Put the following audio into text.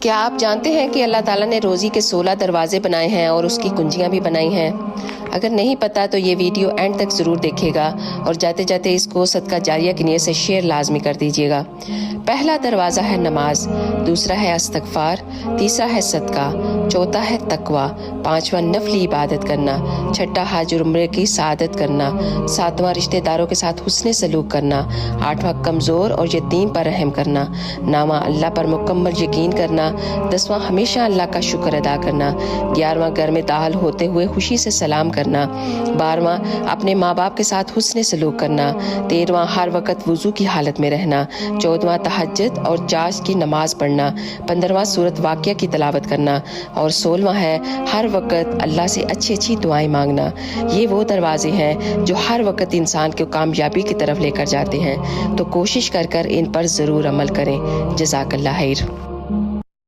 کیا آپ جانتے ہیں کہ اللہ تعالیٰ نے روزی کے 16 دروازے بنائے ہیں اور اس کی کنجیاں بھی بنائی ہیں؟ اگر نہیں پتا تو یہ ویڈیو اینڈ تک ضرور دیکھے گا اور جاتے جاتے اس کو صدقہ جاریہ کی نیت سے شیئر لازمی کر دیجیے گا۔ پہلا دروازہ ہے نماز، دوسرا ہے استغفار، تیسرا ہے صدقہ، چوتھا ہے تقوی، پانچواں نفلی عبادت کرنا، چھٹا حج اور عمرے کی سعادت کرنا، ساتواں رشتہ داروں کے ساتھ حسن سلوک کرنا، آٹھواں کمزور اور یتیم پر رحم کرنا، نواں اللہ پر مکمل یقین کرنا، دسواں ہمیشہ اللہ کا شکر ادا کرنا، 11واں گھر میں داخل ہوتے ہوئے خوشی سے سلام کرنا، 12واں اپنے ماں باپ کے ساتھ حسن سلوک کرنا، 13واں ہر وقت وضو کی حالت میں رہنا، 14واں تہجد اور چاش کی نماز پڑھنا، 15واں سورت واقعہ کی تلاوت کرنا اور 16واں ہے ہر وقت اللہ سے اچھی اچھی دعائیں مانگنا۔ یہ وہ دروازے ہیں جو ہر وقت انسان کو کامیابی کی طرف لے کر جاتے ہیں، تو کوشش کر ان پر ضرور عمل کریں۔ جزاک اللہ خیر۔